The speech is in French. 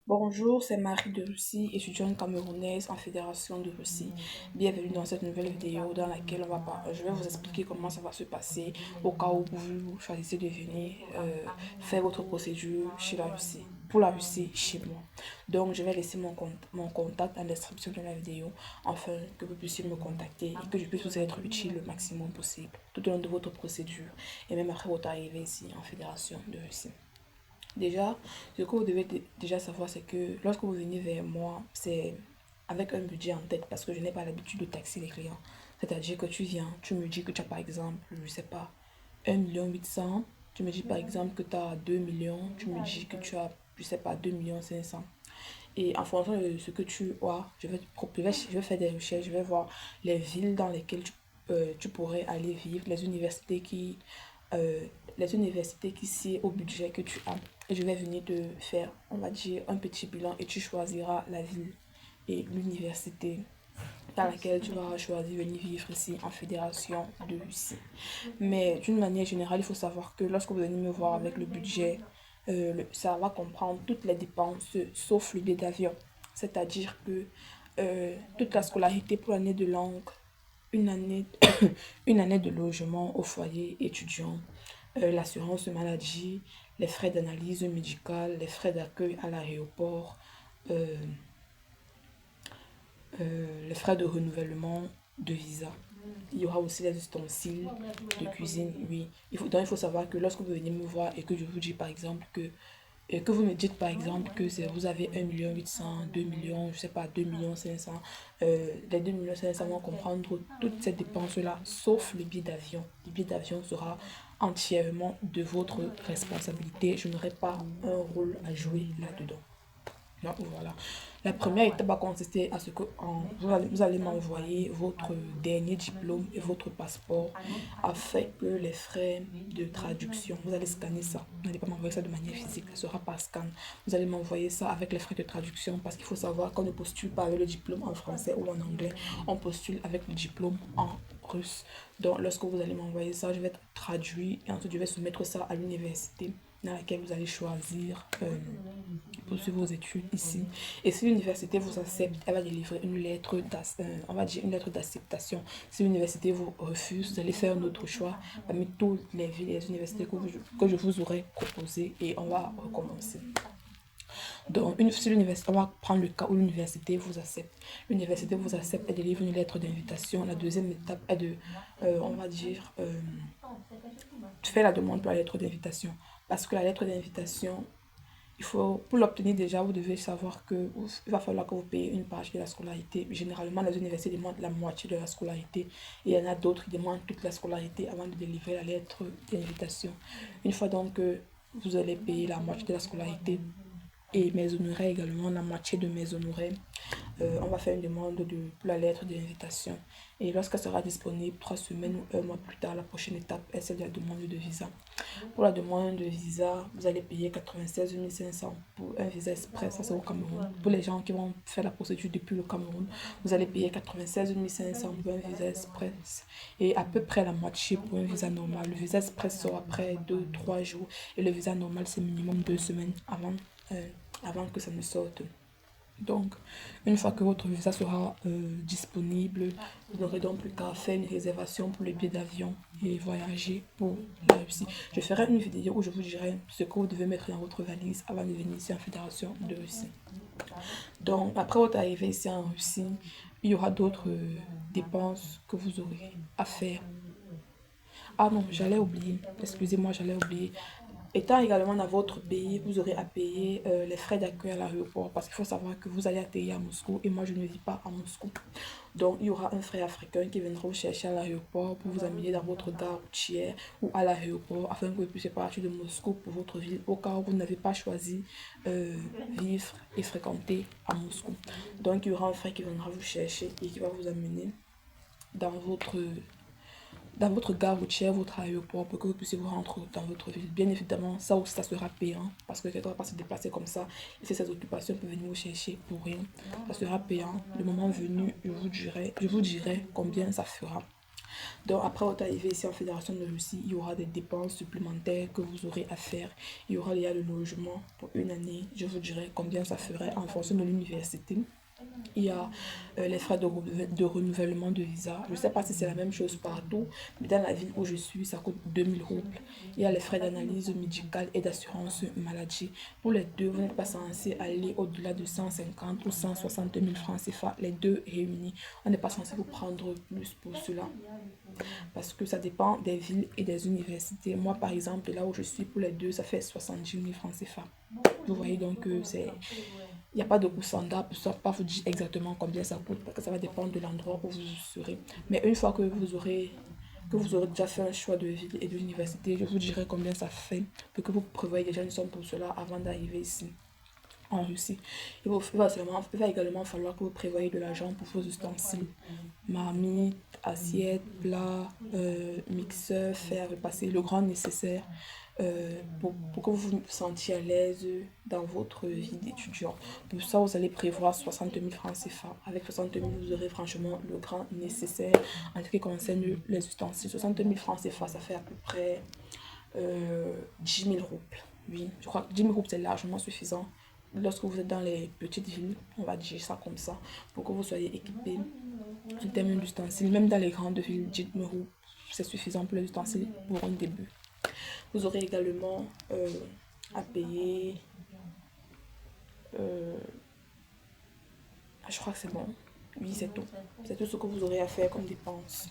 Bonjour, c'est Marie de Russie, étudiante camerounaise en Fédération de Russie. Bienvenue dans cette nouvelle vidéo dans laquelle je vais vous expliquer comment ça va se passer au cas où vous choisissez de venir faire votre procédure chez la Russie, pour la Russie chez moi. Donc, je vais laisser mon contact en description de la vidéo afin que vous puissiez me contacter et que je puisse vous être utile le maximum possible tout au long de votre procédure et même après votre arrivée ici en Fédération de Russie. Déjà, ce que vous devez déjà savoir, c'est que lorsque vous venez vers moi, c'est avec un budget en tête parce que je n'ai pas l'habitude de taxer les clients. C'est-à-dire que tu viens, tu me dis que tu as par exemple, je sais pas, 1,8 million. Tu me dis par exemple que tu as 2 millions. Tu me dis que tu as, je sais pas, 2,5 millions. Et en fonction de ce que tu as, je vais faire des recherches, je vais voir les villes dans lesquelles tu pourrais aller vivre, euh, les universités qui s'y au budget que tu as. Et je vais venir te faire, on va dire, un petit bilan et tu choisiras la ville et l'université dans laquelle tu vas choisir venir vivre ici en Fédération de Russie. Mais d'une manière générale, il faut savoir que lorsque vous venez me voir avec le budget, ça va comprendre toutes les dépenses sauf le billet d'avion. C'est-à-dire que toute la scolarité pour l'année de langue, une année, une année de logement au foyer étudiant, l'assurance maladie, les frais d'analyse médicale, les frais d'accueil à l'aéroport, euh, les frais de renouvellement de visa. Il y aura aussi les ustensiles de cuisine, oui. Donc il faut savoir que lorsque vous venez me voir et que je vous dis par exemple que vous me dites par exemple que vous avez 1,8 million, 2 millions, je sais pas, 2,5 millions, les 2,5 millions vont comprendre toutes ces dépenses-là, sauf le billet d'avion. Le billet d'avion sera entièrement de votre responsabilité. Je n'aurai pas un rôle à jouer là-dedans. Donc voilà. La première étape va consister à ce que vous allez m'envoyer votre dernier diplôme et votre passeport afin que les frais de traduction, vous allez scanner ça. Vous n'allez pas m'envoyer ça de manière physique, ce sera par scan. Vous allez m'envoyer ça avec les frais de traduction parce qu'il faut savoir qu'on ne postule pas avec le diplôme en français ou en anglais, on postule avec le diplôme en russe. Donc lorsque vous allez m'envoyer ça, je vais traduire et ensuite je vais soumettre ça à l'université dans laquelle vous allez choisir poursuivre vos études ici. Et si l'université vous accepte, elle va délivrer on va dire une lettre d'acceptation. Si l'université vous refuse, vous allez faire un autre choix parmi toutes les villes et les universités que je vous aurais proposées et on va recommencer. Donc, si l'université, on va prendre le cas où l'université vous accepte. L'université vous accepte et délivre une lettre d'invitation. La deuxième étape est on va dire, faire la demande pour la lettre d'invitation. Parce que la lettre d'invitation, pour l'obtenir déjà, vous devez savoir que il va falloir que vous payiez une partie de la scolarité. Généralement, les universités demandent la moitié de la scolarité et il y en a d'autres qui demandent toute la scolarité avant de délivrer la lettre d'invitation. Une fois donc que vous allez payer la moitié de la scolarité et mes honoraires également, la moitié de mes honoraires, on va faire une demande pour la lettre d'invitation. Et lorsqu'elle sera disponible, 3 semaines ou un mois plus tard, la prochaine étape est celle de la demande de visa. Pour la demande de visa, vous allez payer 96 500 pour un visa express, ça c'est au Cameroun. Pour les gens qui vont faire la procédure depuis le Cameroun, vous allez payer 96 500 pour un visa express et à peu près la moitié pour un visa normal. Le visa express sera après 2 3 jours et le visa normal c'est minimum 2 semaines avant que ça ne sorte. Donc, une fois que votre visa sera disponible, vous n'aurez donc plus qu'à faire une réservation pour le billet d'avion et voyager pour la Russie. Je ferai une vidéo où je vous dirai ce que vous devez mettre dans votre valise avant de venir ici en Fédération de Russie. Donc, après votre arrivée ici en Russie, il y aura d'autres dépenses que vous aurez à faire. Ah non, j'allais oublier. Excusez-moi, j'allais oublier. Étant également dans votre pays, vous aurez à payer les frais d'accueil à l'aéroport parce qu'il faut savoir que vous allez atterrir à Moscou et moi je ne vis pas à Moscou. Donc il y aura un frère africain qui viendra vous chercher à l'aéroport pour vous amener dans votre gare routière ou à l'aéroport afin que vous puissiez partir de Moscou pour votre ville au cas où vous n'avez pas choisi vivre et fréquenter à Moscou. Donc il y aura un frère qui viendra vous chercher et qui va vous amener dans votre gare routière, votre aéroport, pour que vous puissiez vous rendre dans votre ville. Bien évidemment, ça aussi, ça sera payant, parce que quelqu'un ne va pas se déplacer comme ça, et c'est ses occupations pour venir vous chercher pour rien. Ça sera payant. Le moment venu, je vous dirai combien ça fera. Donc après votre arrivée ici en Fédération de Russie, il y aura des dépenses supplémentaires que vous aurez à faire. Il y aura le logement pour une année. Je vous dirai combien ça ferait en fonction de l'université. Il y a les frais de renouvellement de visa. Je ne sais pas si c'est la même chose partout, mais dans la ville où je suis, ça coûte 2000 roubles. Il y a les frais d'analyse médicale et d'assurance maladie. Pour les deux, vous n'êtes pas censé aller au-delà de 150 ou 160 000 francs CFA, les deux réunis. On n'est pas censé vous prendre plus pour cela, parce que ça dépend des villes et des universités. Moi, par exemple, là où je suis, pour les deux, ça fait 70 000 francs CFA. Vous voyez donc c'est... Il n'y a pas de coût standard, je ne saurais pas vous dire exactement combien ça coûte, parce que ça va dépendre de l'endroit où vous serez. Mais une fois que vous aurez déjà fait un choix de ville et de l'université, je vous dirai combien ça fait, pour que vous prévoyez déjà une somme pour cela avant d'arriver ici en Russie. Il va également falloir que vous prévoyez de l'argent pour vos ustensiles, marmite, assiette, plat, mixeur, fer, repasser le grand nécessaire pour que vous vous sentiez à l'aise dans votre vie d'étudiant. Pour ça, vous allez prévoir 60 000 francs CFA. Avec 60 000, vous aurez franchement le grand nécessaire en ce qui concerne les ustensiles. 60 000 francs CFA, ça fait à peu près 10 000 roubles. Oui, je crois que 10 000 roubles, c'est largement suffisant. Lorsque vous êtes dans les petites villes, on va dire ça comme ça, pour que vous soyez équipés en termes d'ustensiles. Même dans les grandes villes, 10 000 roubles, c'est suffisant pour les ustensiles pour un début. Vous aurez également à payer, euh, je crois que c'est bon. Oui, c'est tout. C'est tout ce que vous aurez à faire comme dépense.